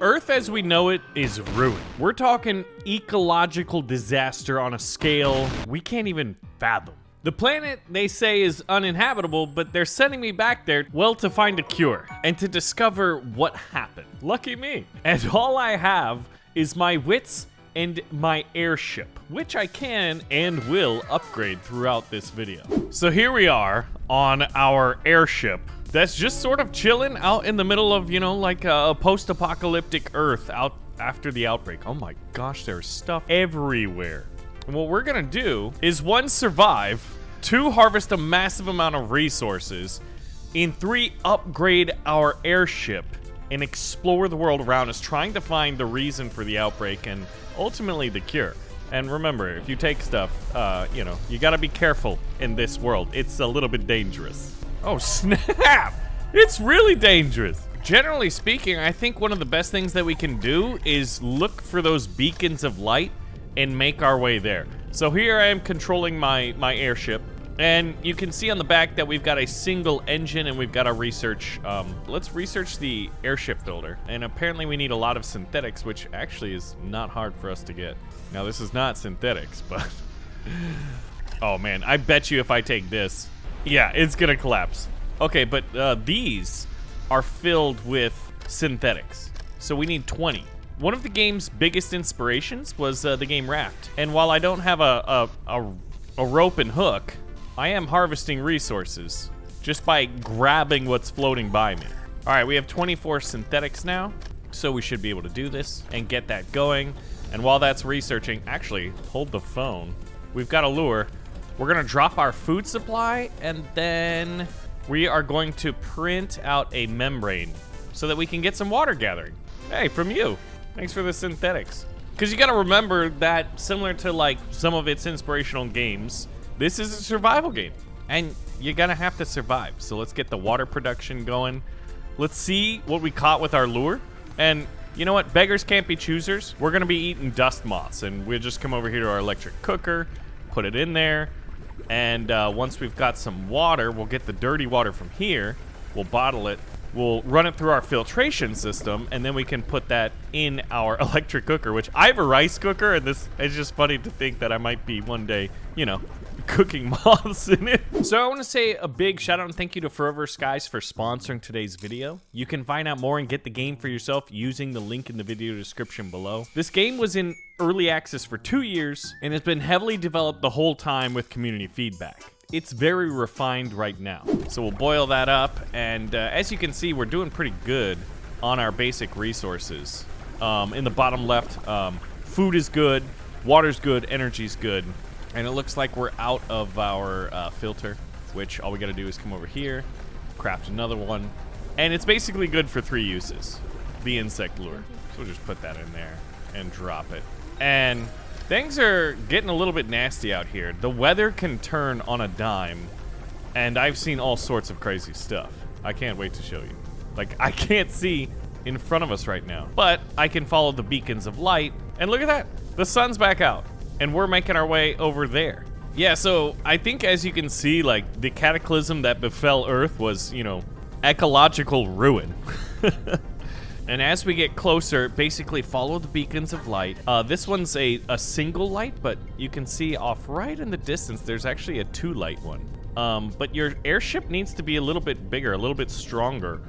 Earth as we know it is ruined. We're talking ecological disaster on a scale we can't even fathom. The planet, they say, is uninhabitable, but they're sending me back there, well, to find a cure and to discover what happened. Lucky me. And all I have is my wits and my airship, which I can and will upgrade throughout this video. So here we are on our airship that's just sort of chilling out in the middle of, you know, like a post-apocalyptic Earth out after the outbreak. Oh my gosh, there's stuff everywhere. And what we're gonna do is 1, survive, 2, harvest a massive amount of resources, and 3, upgrade our airship and explore the world around us, trying to find the reason for the outbreak and ultimately the cure. And remember, if you take stuff, you know, you gotta be careful in this world. It's a little bit dangerous. Oh snap! It's really dangerous. Generally speaking, I think one of the best things that we can do is look for those beacons of light and make our way there. So here I am controlling my airship, and you can see on the back that we've got a single engine and we've got to research, let's research the airship builder. And apparently we need a lot of synthetics, which actually is not hard for us to get. Now this is not synthetics, but oh man, I bet you if I take this, yeah, it's gonna collapse. Okay, but these are filled with synthetics. So we need 20. One of the game's biggest inspirations was the game Raft. And while I don't have a rope and hook, I am harvesting resources just by grabbing what's floating by me. All right, we have 24 synthetics now, so we should be able to do this and get that going. And while that's researching, actually, hold the phone. We've got a lure. We're gonna drop our food supply, and then we are going to print out a membrane so that we can get some water gathering. Hey, from you. Thanks for the synthetics. Because you gotta remember that, similar to like some of its inspirational games, this is a survival game, and you're gonna have to survive. So let's get the water production going. Let's see what we caught with our lure. And you know what? Beggars can't be choosers. We're gonna be eating dust moths, and we'll just come over here to our electric cooker, put it in there, and once we've got some water, we'll get the dirty water from here, we'll bottle it, we'll run it through our filtration system, and then we can put that in our electric cooker, which I have a rice cooker, and this is just funny to think that I might be one day, you know, cooking moths in it. So I want to say a big shout out and thank you to Forever Skies for sponsoring today's video. You can find out more and get the game for yourself using the link in the video description below. This game was in early access for 2 years and has been heavily developed the whole time with community feedback. It's very refined right now. So we'll boil that up, and as you can see, we're doing pretty good on our basic resources. In the bottom left, food is good, water's good, energy's good. And it looks like we're out of our filter, which all we gotta do is come over here, craft another one. And it's basically good for 3 uses, the insect lure. So we'll just put that in there and drop it. And things are getting a little bit nasty out here. The weather can turn on a dime, and I've seen all sorts of crazy stuff. I can't wait to show you. Like, I can't see in front of us right now, but I can follow the beacons of light, and look at that, the sun's back out. And we're making our way over there. Yeah, so I think as you can see, like, the cataclysm that befell Earth was, you know, ecological ruin. And as we get closer, basically follow the beacons of light. This one's a single light, but you can see off right in the distance, there's actually a 2-light one. But your airship needs to be a little bit bigger, a little bit stronger,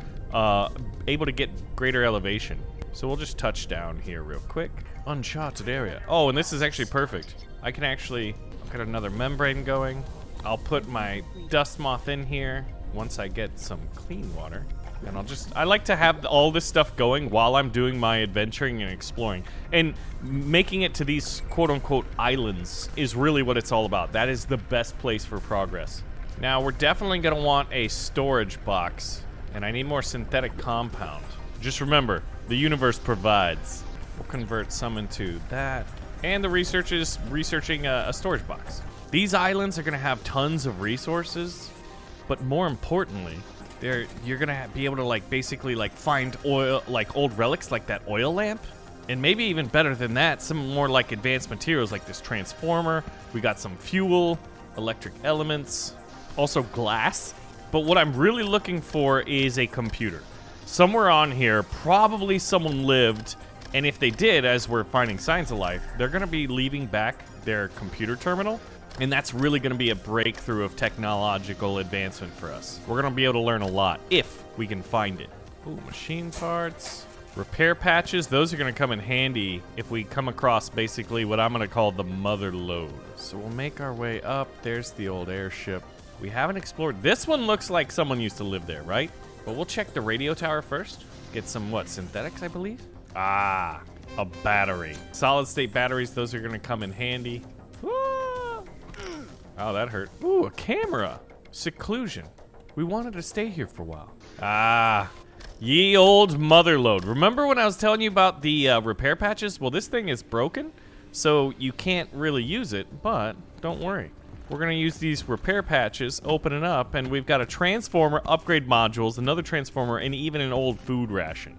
able to get greater elevation. So we'll just touch down here real quick. Uncharted area. Oh, and this is actually perfect. I can actually get another membrane going. I'll put my dust moth in here once I get some clean water. And I like to have all this stuff going while I'm doing my adventuring and exploring. And making it to these quote-unquote islands is really what it's all about. That is the best place for progress. Now, we're definitely gonna want a storage box, and I need more synthetic compound. Just remember, the universe provides. We'll convert some into that. And the research is researching a storage box. These islands are gonna have tons of resources, but more importantly, you're gonna be able to like basically like find oil, like old relics like that oil lamp. And maybe even better than that, some more like advanced materials like this transformer. We got some fuel, electric elements, also glass. But what I'm really looking for is a computer. Somewhere on here, probably someone lived, and if they did, as we're finding signs of life, they're gonna be leaving back their computer terminal, and that's really gonna be a breakthrough of technological advancement for us. We're gonna be able to learn a lot if we can find it. Ooh, machine parts. Repair patches, those are gonna come in handy if we come across basically what I'm gonna call the mother lode. So we'll make our way up. There's the old airship. We haven't explored. This one looks like someone used to live there, right? But we'll check the radio tower first. Get some, what, synthetics, I believe? Ah, a battery. Solid state batteries, those are gonna come in handy. Ah. Oh, that hurt. Ooh, a camera. Seclusion. We wanted to stay here for a while. Ah, ye old mother lode. Remember when I was telling you about the repair patches? Well, this thing is broken, so you can't really use it, but don't worry. We're gonna use these repair patches, open it up, and we've got a transformer, upgrade modules, another transformer, and even an old food ration.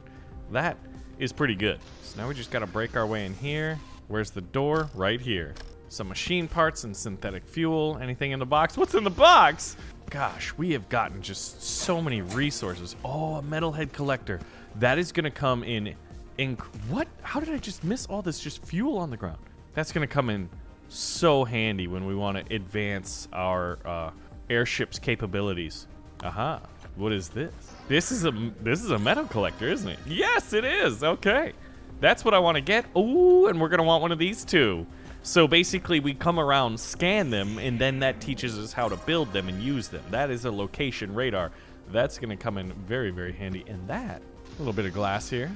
That is pretty good. So now we just gotta break our way in here. Where's the door? Right here. Some machine parts and synthetic fuel. Anything in the box? What's in the box? Gosh, we have gotten just so many resources. Oh, a metalhead collector. That is gonna come in what? How did I just miss all this just fuel on the ground? That's gonna come in so handy when we want to advance our airship's capabilities. Aha. What is this? This is a metal collector, isn't it? Yes, it is. Okay. That's what I want to get. Ooh, and we're going to want one of these too. So basically we come around, scan them, and then that teaches us how to build them and use them. That is a location radar. That's going to come in very, very handy. And that, a little bit of glass here.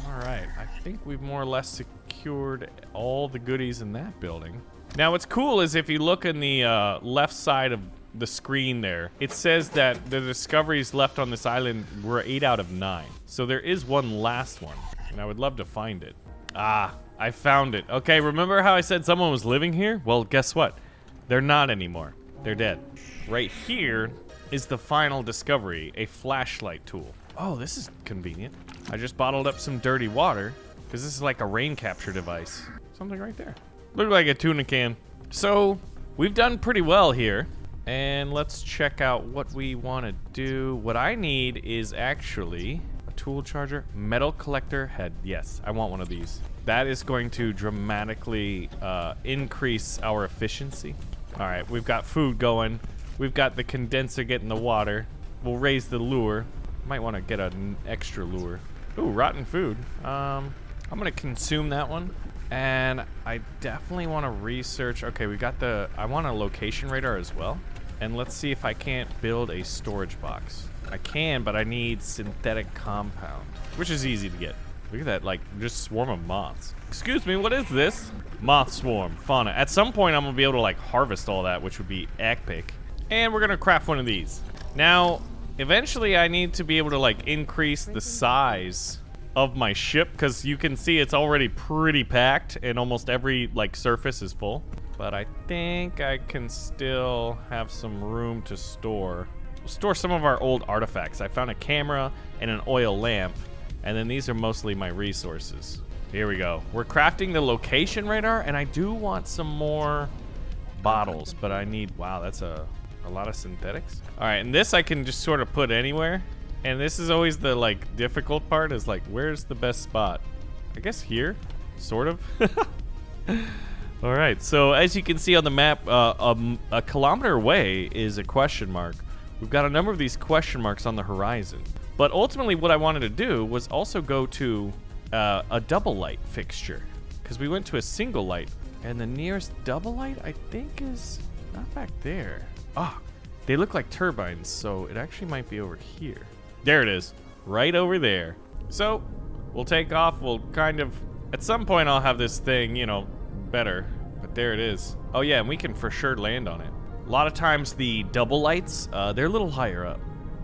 All right. I think we've more or less secured all the goodies in that building. Now, what's cool is if you look in the left side of the screen there, it says that the discoveries left on this island were 8 out of 9. So there is one last one, and I would love to find it. Ah, I found it. Okay, remember how I said someone was living here? Well, guess what? They're not anymore. They're dead. Right here is the final discovery, a flashlight tool. Oh, this is convenient. I just bottled up some dirty water, because this is like a rain capture device. Something right there. Look like a tuna can. So, we've done pretty well here. And let's check out what we want to do. What I need is actually a tool charger, metal collector head. Yes, I want one of these. That is going to dramatically increase our efficiency. All right, we've got food going. We've got the condenser getting the water. We'll raise the lure. Might want to get an extra lure. Ooh, rotten food. I'm going to consume that one. And I definitely want to research. Okay, we got I want a location radar as well. And let's see if I can't build a storage box. I can, but I need synthetic compound, which is easy to get. Look at that, like, just swarm of moths. Excuse me, what is this? Moth swarm, fauna. At some point, I'm gonna be able to, like, harvest all that, which would be epic. And we're gonna craft one of these. Now, eventually, I need to be able to, like, increase the size of my ship, because you can see it's already pretty packed and almost every like surface is full, but I think I can still have some room to store some of our old artifacts. I found a camera and an oil lamp, and then these are mostly my resources. Here we go. We're crafting the location radar, and I do want some more bottles, but I need, wow, that's a lot of synthetics. All right, and this I can just sort of put anywhere. And this is always the, like, difficult part is, like, where's the best spot? I guess here, sort of. All right, so as you can see on the map, a kilometer away is a question mark. We've got a number of these question marks on the horizon. But ultimately what I wanted to do was also go to a double light fixture, because we went to a single light. And the nearest double light, I think, is not back there. Ah, they look like turbines, so it actually might be over here. There it is, right over there. So, we'll take off, we'll kind of, at some point I'll have this thing, you know, better, but there it is. Oh yeah, and we can for sure land on it. A lot of times the double lights, they're a little higher up,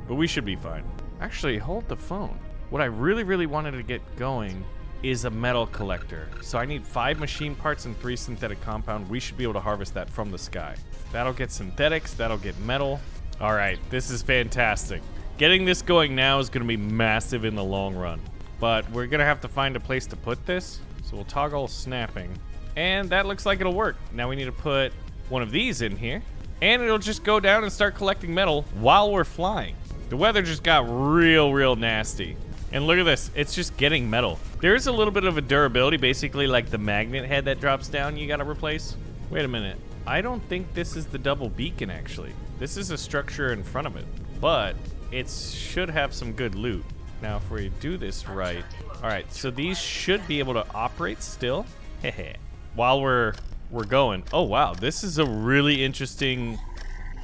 but we should be fine. Actually, hold the phone. What I really, really wanted to get going is a metal collector. So I need 5 machine parts and 3 synthetic compound. We should be able to harvest that from the sky. That'll get synthetics, that'll get metal. All right, this is fantastic. Getting this going now is going to be massive in the long run. But we're going to have to find a place to put this. So we'll toggle snapping. And that looks like it'll work. Now we need to put one of these in here. And it'll just go down and start collecting metal while we're flying. The weather just got real nasty. And look at this, it's just getting metal. There's a little bit of a durability, basically like the magnet head that drops down you gotta replace. Wait a minute, I don't think this is the double beacon actually. This is a structure in front of it, but it should have some good loot. Now if we do this right, all right, so these should be able to operate still. While we're going. Oh wow, this is a really interesting,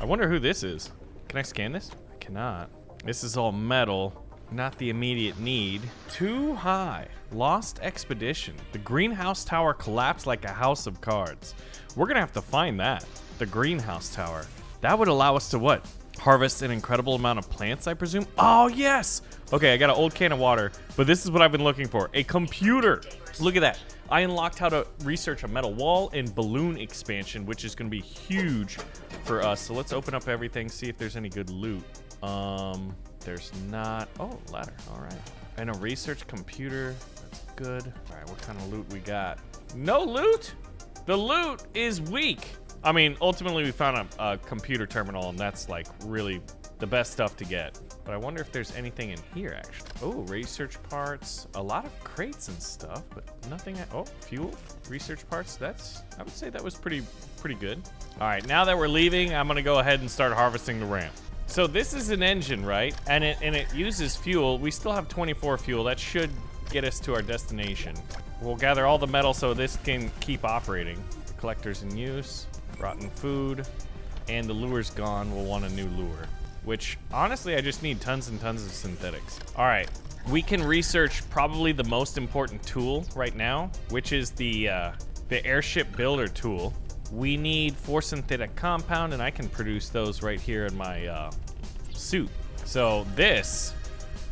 I wonder who this is. Can I scan this? I cannot. This is all metal. Not the immediate need. Too high. Lost expedition. The greenhouse tower collapsed like a house of cards. We're gonna have to find that. The greenhouse tower. That would allow us to what? Harvest an incredible amount of plants, I presume? Oh, yes! Okay, I got an old can of water, but this is what I've been looking for. A computer! Look at that. I unlocked how to research a metal wall and balloon expansion, which is gonna be huge for us. So let's open up everything, see if there's any good loot. There's not. Oh, ladder. All right. And a research computer. That's good. All right, what kind of loot we got? No loot? The loot is weak. I mean, ultimately we found a computer terminal, and that's like really the best stuff to get. But I wonder if there's anything in here actually. Oh, research parts. A lot of crates and stuff, but nothing. Oh, fuel, research parts. I would say that was pretty good. All right, now that we're leaving, I'm gonna go ahead and start harvesting the ramp. So this is an engine, right? And it uses fuel. We still have 24 fuel. That should get us to our destination. We'll gather all the metal so this can keep operating. The collector's in use. Rotten food. And the lure's gone. We'll want a new lure. Which, honestly, I just need tons and tons of synthetics. All right. We can research probably the most important tool right now, which is the airship builder tool. We need 4 synthetic compound, and I can produce those right here in my suit. So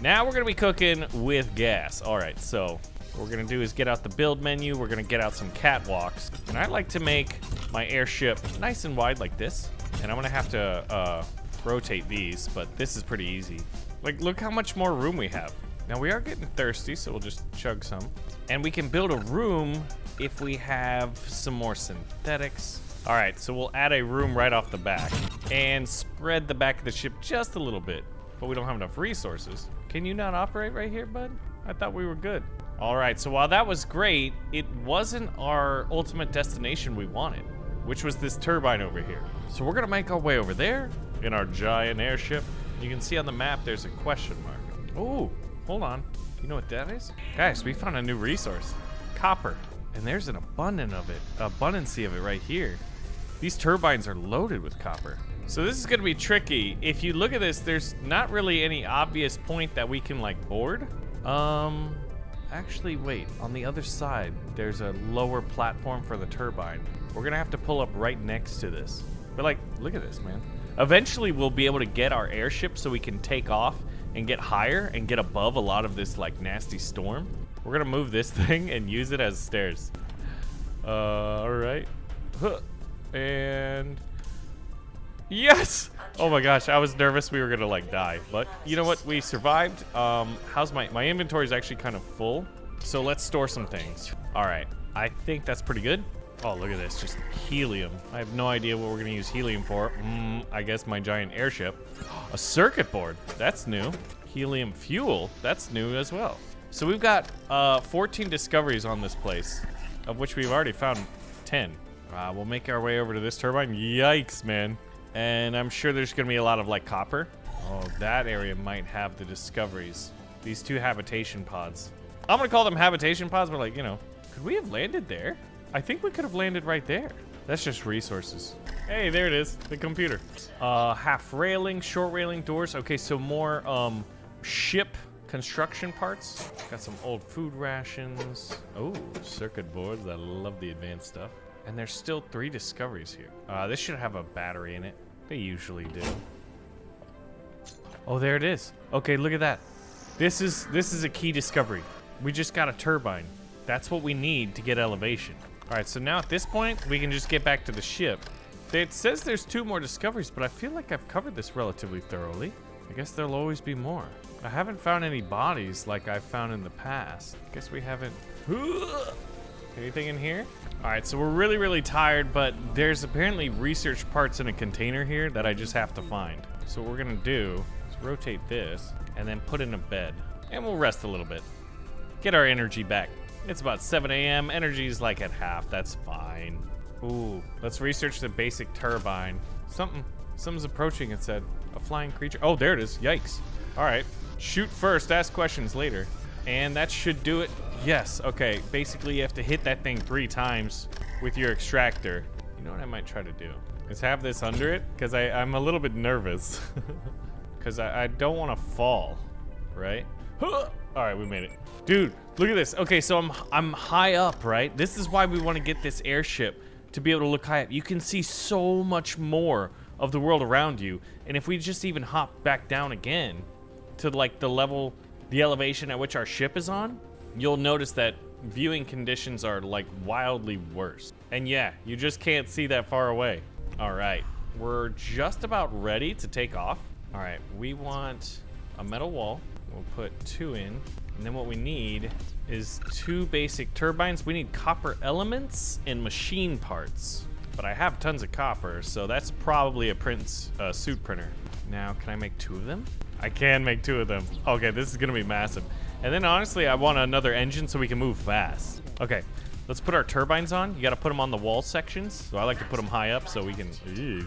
now we're gonna be cooking with gas. All right, so what we're gonna do is get out the build menu. We're gonna get out some catwalks, and I like to make my airship nice and wide like this. And I'm gonna have to rotate these, but this is pretty easy. Like, look how much more room we have. Now we are getting thirsty, so we'll just chug some. And we can build a room if we have some more synthetics. All right, so we'll add a room right off the back and spread the back of the ship just a little bit, but we don't have enough resources. Can you not operate right here, bud? I thought we were good. All right, so while that was great, it wasn't our ultimate destination we wanted, which was this turbine over here. So we're gonna make our way over there in our giant airship. You can see on the map, there's a question mark. Oh, hold on. You know what that is? Guys, we found a new resource, copper. And there's an abundance of it right here. These turbines are loaded with copper. So this is gonna be tricky. If you look at this, there's not really any obvious point that we can like board. Actually, wait, on the other side, there's a lower platform for the turbine. We're gonna have to pull up right next to this. But like, look at this, man. Eventually we'll be able to get our airship so we can take off and get higher and get above a lot of this like nasty storm. We're gonna move this thing and use it as stairs. All right. And yes! Oh my gosh, I was nervous we were gonna like die, but you know what? We survived. How's my inventory is actually kind of full, so let's store some things. All right, I think that's pretty good. Oh, look at this, just helium. I have no idea what we're gonna use helium for. I guess my giant airship. A circuit board, that's new. Helium fuel, that's new as well. So we've got 14 discoveries on this place, of which we've already found 10. We'll make our way over to this turbine. Yikes, man. And I'm sure there's gonna be a lot of like copper. Oh, that area might have the discoveries. These 2 habitation pods. I'm gonna call them habitation pods, but like, you know, could we have landed there? I think we could have landed right there. That's just resources. Hey, there it is, the computer. Half railing, short railing doors. Okay, so more ship construction parts. Got some old food rations. Oh, circuit boards. I love the advanced stuff. And there's still 3 discoveries here. This should have a battery in it. They usually do. Oh, there it is. Okay, look at that. This is a key discovery. We just got a turbine. That's what we need to get elevation. All right, so now at this point, we can just get back to the ship. It says there's 2 more discoveries, but I feel like I've covered this relatively thoroughly. I guess there'll always be more. I haven't found any bodies like I've found in the past. I guess we haven't. Anything in here? All right, so we're really, really tired, but there's apparently research parts in a container here that I just have to find. So what we're gonna do is rotate this and then put in a bed. And we'll rest a little bit. Get our energy back. It's about 7 a.m. Energy's like at half. That's fine. Ooh, let's research the basic turbine. Something's approaching, it said. A flying creature. Oh, there it is. Yikes. All right. Shoot first, ask questions later. And that should do it. Yes, okay. Basically, you have to hit that thing 3 times with your extractor. You know what I might try to do? Is have this under it, because I'm a little bit nervous. Because I don't want to fall, right? All right, we made it. Dude, look at this. Okay, so I'm high up, right? This is why we want to get this airship, to be able to look high up. You can see so much more of the world around you. And if we just even hop back down again to like the elevation at which our ship is on, you'll notice that viewing conditions are like wildly worse. And yeah, you just can't see that far away. All right, we're just about ready to take off. All right, we want a metal wall. We'll put 2 in. And then what we need is 2 basic turbines. We need copper elements and machine parts. But I have tons of copper, so that's probably a suit printer. Now, can I make 2 of them? I can make 2 of them. Okay, this is gonna be massive. And then honestly, I want another engine so we can move fast. Okay, let's put our turbines on. You gotta put them on the wall sections. So I like to put them high up so we can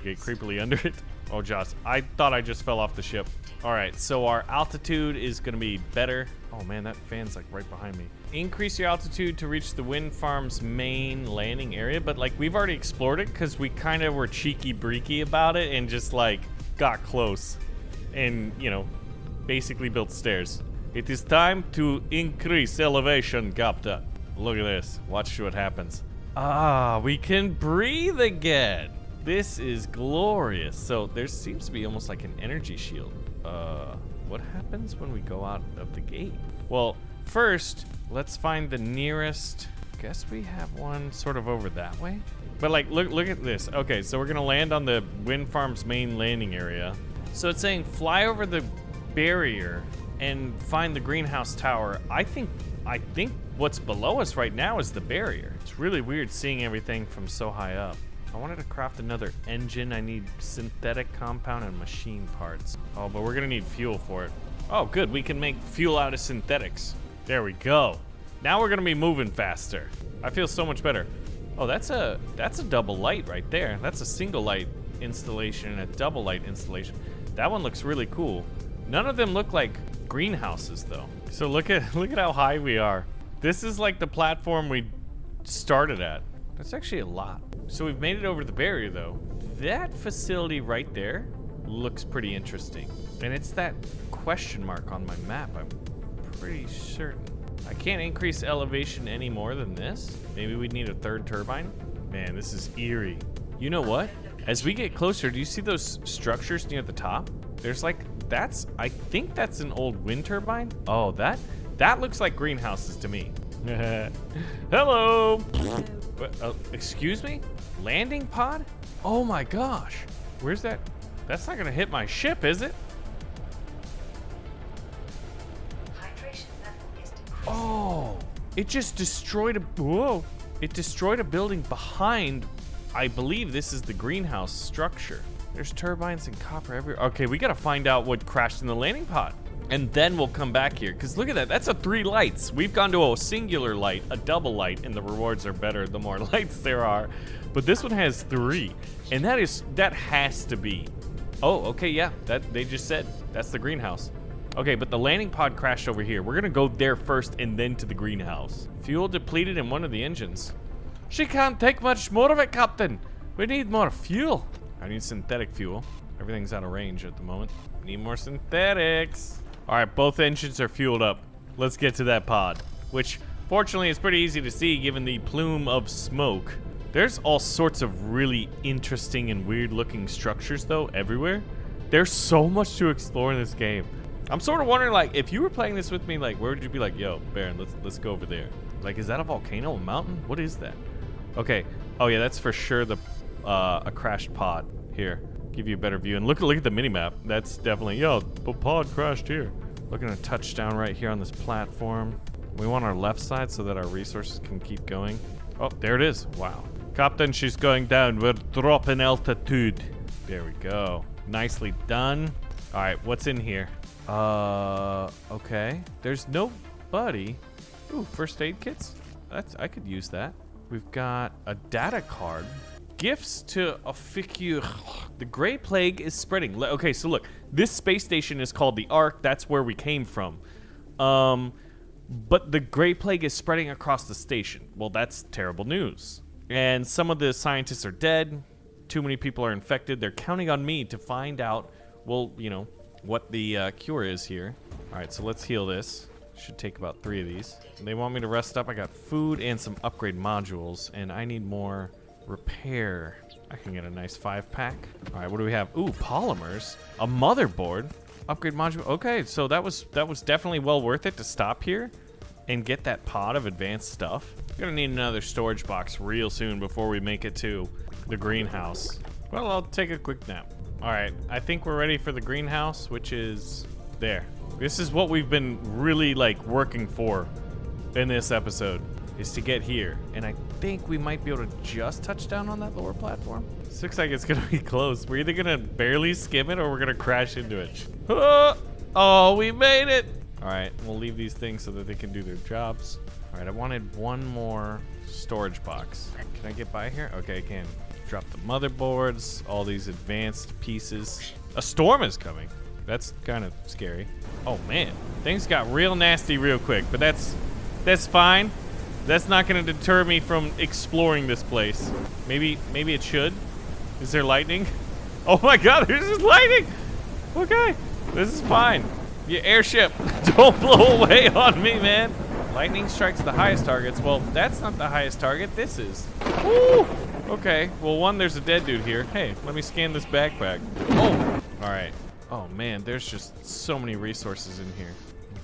get creepily under it. Oh, Joss, I thought I just fell off the ship. All right, so our altitude is gonna be better. Oh man, that fan's like right behind me. Increase your altitude to reach the wind farm's main landing area, but like we've already explored it because we kind of were cheeky-breaky about it and just like got close and, you know, basically built stairs. It is time to increase elevation, Captain. Look at this. Watch what happens. Ah, we can breathe again. This is glorious. So there seems to be almost like an energy shield. What happens when we go out of the gate? Well, first, let's find the nearest. Guess we have one sort of over that way. But like, look at this. Okay, so we're gonna land on the wind farm's main landing area. So it's saying fly over the barrier and find the greenhouse tower. I think what's below us right now is the barrier. It's really weird seeing everything from so high up. I wanted to craft another engine. I need synthetic compound and machine parts. Oh, but we're gonna need fuel for it. Oh, good, we can make fuel out of synthetics. There we go. Now we're gonna be moving faster. I feel so much better. Oh, that's a double light right there. That's a single light installation and a double light installation. That one looks really cool. None of them look like greenhouses though. So look at how high we are. This is like the platform we started at. That's actually a lot. So we've made it over the barrier though. That facility right there looks pretty interesting. And it's that question mark on my map, I'm pretty certain. I can't increase elevation any more than this. Maybe we'd need a 3rd turbine. Man, this is eerie. You know what? As we get closer, do you see those structures near the top? There's like, I think that's an old wind turbine. Oh, that looks like greenhouses to me. Hello. Excuse me? Landing pod? Oh my gosh. Where's that? That's not gonna hit my ship, is it? Oh, it just destroyed it destroyed a building behind, I believe this is the greenhouse structure. There's turbines and copper everywhere. Okay, we gotta find out what crashed in the landing pod. And then we'll come back here, because look at that, that's a 3 lights. We've gone to a singular light, a double light, and the rewards are better the more lights there are. But this one has 3, and that has to be. Oh, okay, yeah, that they just said that's the greenhouse. Okay, but the landing pod crashed over here. We're gonna go there first and then to the greenhouse. Fuel depleted in one of the engines. She can't take much more of it, Captain. We need more fuel. I need synthetic fuel. Everything's out of range at the moment. Need more synthetics. All right, both engines are fueled up. Let's get to that pod, which fortunately is pretty easy to see given the plume of smoke. There's all sorts of really interesting and weird looking structures though everywhere. There's so much to explore in this game. I'm sort of wondering, like, if you were playing this with me, like, where would you be like, yo, Baron, let's go over there. Like, is that a volcano, a mountain? What is that? Okay. Oh yeah, that's for sure a crashed pod. Here, give you a better view. And look at the mini map. That's definitely, yo, the pod crashed here. Looking at a touchdown right here on this platform. We want our left side so that our resources can keep going. Oh, there it is. Wow. Captain, she's going down. We're dropping altitude. There we go. Nicely done. All right, what's in here? Okay. There's nobody. Ooh, first aid kits? I could use that. We've got a data card. Gifts to a figure. The Gray Plague is spreading. Okay, so look. This space station is called the Ark. That's where we came from. But the Gray Plague is spreading across the station. Well, that's terrible news. And some of the scientists are dead. Too many people are infected. They're counting on me to find out, well, you know, what the cure is here. All right, so let's heal this. Should take about 3 of these. And they want me to rest up. I got food and some upgrade modules, and I need more repair. I can get a nice 5-pack. All right, what do we have? Ooh, polymers. A motherboard. Upgrade module. Okay, so that was definitely well worth it to stop here and get that pod of advanced stuff. Gonna need another storage box real soon before we make it to the greenhouse. Well, I'll take a quick nap. All right, I think we're ready for the greenhouse, which is there. This is what we've been really like working for in this episode, is to get here. And I think we might be able to just touch down on that lower platform. This looks like it's gonna be close. We're either gonna barely skim it or we're gonna crash into it. Oh, we made it. All right, we'll leave these things so that they can do their jobs. All right, I wanted one more storage box. Can I get by here? Okay, I can. Drop the motherboards, all these advanced pieces. A storm is coming. That's kind of scary. Oh man, things got real nasty real quick, but that's fine. That's not gonna deter me from exploring this place. Maybe it should. Is there lightning? Oh my god, there's just lightning! Okay, this is fine. Yeah, airship, don't blow away on me, man. Lightning strikes the highest targets. Well, that's not the highest target, this is. Woo! Okay, well one, there's a dead dude here. Hey, let me scan this backpack. Oh, all right. Oh man, there's just so many resources in here.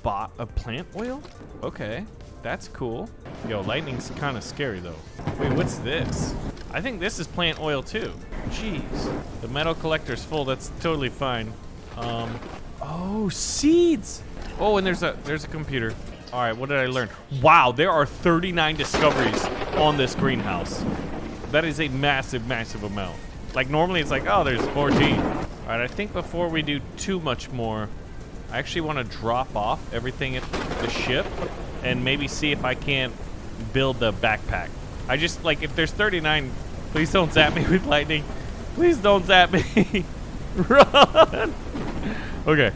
Bought a plant oil? Okay, that's cool. Yo, lightning's kind of scary though. Wait, what's this? I think this is plant oil too. Jeez, the metal collector's full. That's totally fine. Oh, seeds. Oh, and there's a computer. All right, what did I learn? Wow, there are 39 discoveries on this greenhouse. That is a massive, massive amount. Like normally it's like, oh, there's 14. All right, I think before we do too much more, I actually want to drop off everything at the ship and maybe see if I can't build the backpack. I just, like, if there's 39, please don't zap me with lightning. Please don't zap me. Run. Okay,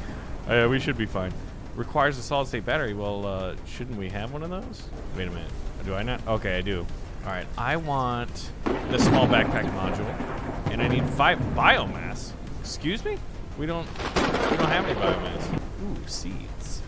we should be fine. Requires a solid state battery. Well, shouldn't we have one of those? Wait a minute. Do I not? Okay, I do. All right, I want the small backpack module, and I need 5 biomass. Excuse me? We don't have any biomass. Ooh, seeds.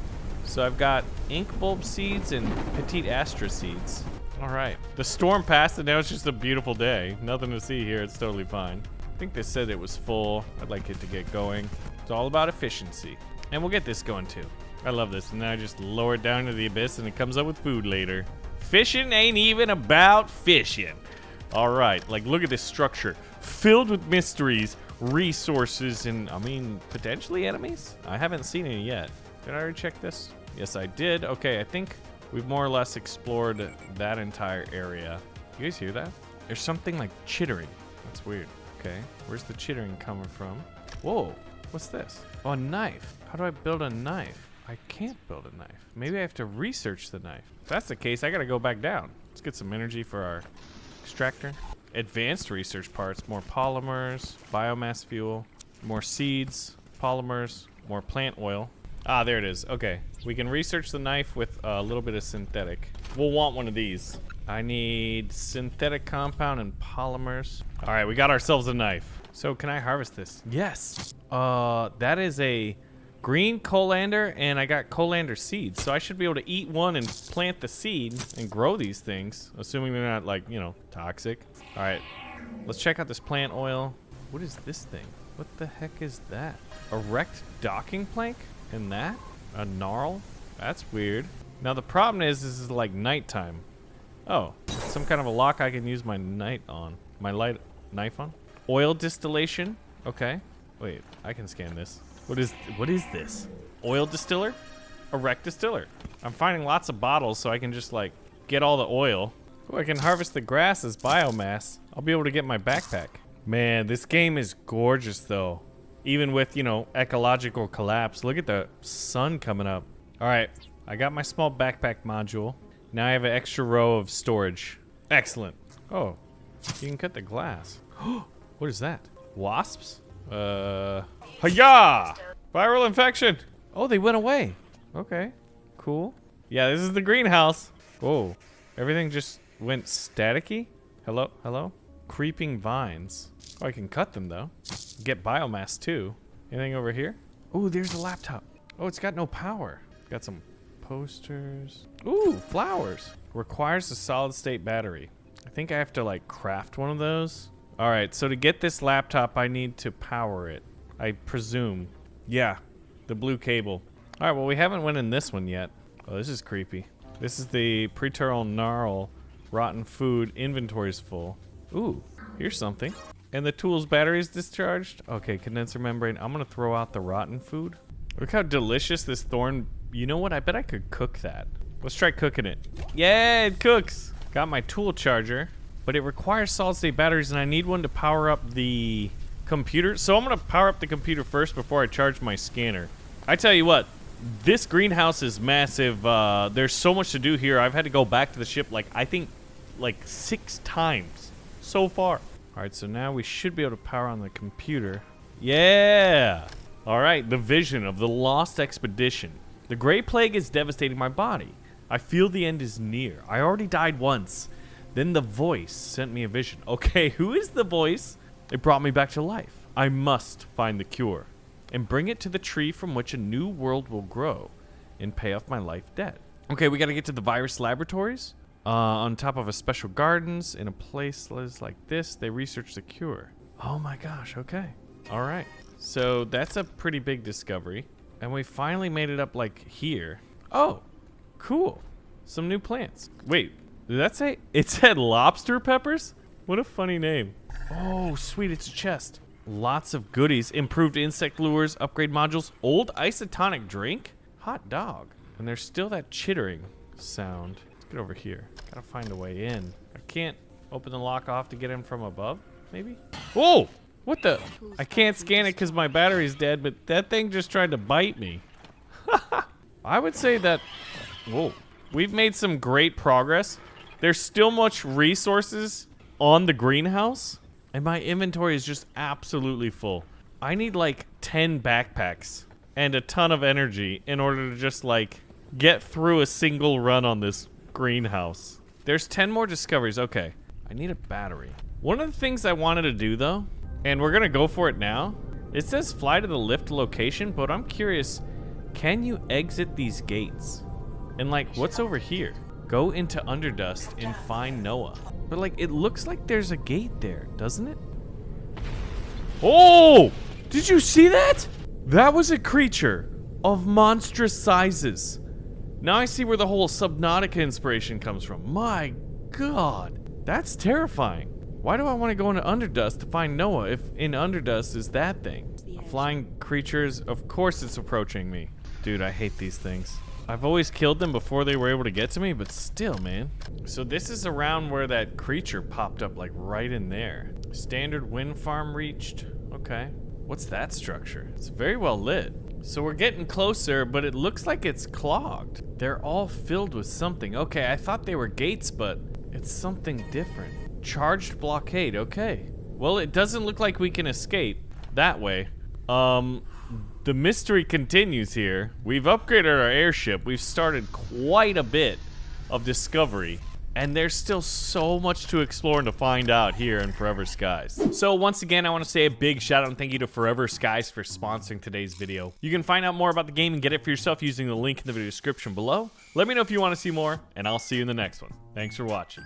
So I've got ink bulb seeds and petite astra seeds. All right, the storm passed, and now it's just a beautiful day. Nothing to see here. It's totally fine. I think they said it was full. I'd like it to get going. It's all about efficiency, and we'll get this going too. I love this. And then I just lower it down to the abyss, and it comes up with food later. Fishing ain't even about fishing. All right, like look at this structure filled with mysteries, resources, and I mean, potentially enemies? I haven't seen any yet. Did I already check this? Yes, I did. Okay, I think we've more or less explored that entire area. You guys hear that? There's something like chittering. That's weird. Okay, where's the chittering coming from? Whoa, what's this? Oh, a knife. How do I build a knife? I can't build a knife. Maybe I have to research the knife. If that's the case, I gotta go back down. Let's get some energy for our extractor. Advanced research parts, more polymers, biomass fuel, more seeds, polymers, more plant oil. Ah, there it is. Okay, we can research the knife with a little bit of synthetic. We'll want one of these. I need synthetic compound and polymers. All right, we got ourselves a knife. So can I harvest this? Yes. That is a green colander, and I got colander seeds, so I should be able to eat one and plant the seed and grow these things, assuming they're not, like, you know, toxic. All right, let's check out this plant oil. What is this thing? What the heck is that? Erect docking plank? And that? A gnarl? That's weird. Now the problem is, this is like nighttime. Oh, some kind of a lock I can use my knife on. Oil distillation. Okay. Wait, I can scan this. What is this? Oil distiller? Erect distiller. I'm finding lots of bottles so I can just like get all the oil. Oh, I can harvest the grass as biomass. I'll be able to get my backpack. Man, this game is gorgeous though. even with, you know, ecological collapse. Look at the sun coming up. All right, I got my small backpack module. Now I have an extra row of storage. Excellent. Oh, you can cut the glass. What is that? Wasps? Hiya! Viral infection. Oh, they went away. Okay, cool. Yeah, this is the greenhouse. Whoa, everything just went staticky. Hello, hello? Creeping vines. Oh, I can cut them though. Get biomass too. Anything over here? Oh, there's a laptop. Oh, it's got no power. Got some posters. Ooh, flowers. Requires a solid state battery. I think I have to like craft one of those. All right, so to get this laptop, I need to power it. I presume. Yeah, the blue cable. All right, well, we haven't went in this one yet. Oh, this is creepy. This is the preterral gnarl. Rotten food. Inventory's full. Ooh, here's something. And the tool's battery is discharged. Okay, condenser membrane. I'm gonna throw out the rotten food. Look how delicious this thorn. You know what? I bet I could cook that. Let's try cooking it. Yeah, it cooks. Got my tool charger, but it requires solid state batteries and I need one to power up the computer. So I'm gonna power up the computer first before I charge my scanner. I tell you what, this greenhouse is massive. There's so much to do here. I've had to go back to the ship like, I think, like 6 times so far. All right, so now we should be able to power on the computer. Yeah. All right, the vision of the lost expedition. The Great Plague is devastating my body. I feel the end is near. I already died once. Then the voice sent me a vision. Okay, who is the voice? It brought me back to life. I must find the cure and bring it to the tree from which a new world will grow and pay off my life debt. Okay, we got to get to the virus laboratories. On top of a special gardens in a place like this, they research the cure. Oh my gosh, okay. All right. So that's a pretty big discovery. And we finally made it up like here. Oh, cool. Some new plants. Wait, did that say? It said lobster peppers? What a funny name. Oh, sweet, it's a chest. Lots of goodies. Improved insect lures, upgrade modules, old isotonic drink, hot dog. And there's still that chittering sound. Let's get over here. Gotta find a way in. I can't open the lock off to get in from above, maybe? Whoa! What the? I can't scan it because my battery's dead, but that thing just tried to bite me. I would say that, whoa, we've made some great progress. There's still much resources on the greenhouse, and my inventory is just absolutely full. I need like 10 backpacks and a ton of energy in order to just like get through a single run on this greenhouse. There's 10 more discoveries. Okay, I need a battery. One of the things I wanted to do though, and we're gonna go for it now. It says fly to the lift location, but I'm curious, can you exit these gates? And like, what's over here? Go into Underdust and find Noah. But like, it looks like there's a gate there, doesn't it? Oh! Did you see that? That was a creature of monstrous sizes. Now I see where the whole Subnautica inspiration comes from. My God, that's terrifying. Why do I want to go into Underdust to find Noah if in Underdust is that thing? Flying creatures, of course it's approaching me. Dude, I hate these things. I've always killed them before they were able to get to me, but still, man. So this is around where that creature popped up, like right in there. Standard wind farm reached. Okay. What's that structure? It's very well lit. So we're getting closer, but it looks like it's clogged. They're all filled with something. Okay, I thought they were gates, but it's something different. Charged blockade, okay. Well, it doesn't look like we can escape that way. The mystery continues here. We've upgraded our airship. We've started quite a bit of discovery. And there's still so much to explore and to find out here in Forever Skies. So once again, I want to say a big shout out and thank you to Forever Skies for sponsoring today's video. You can find out more about the game and get it for yourself using the link in the video description below. Let me know if you want to see more, and I'll see you in the next one. Thanks for watching.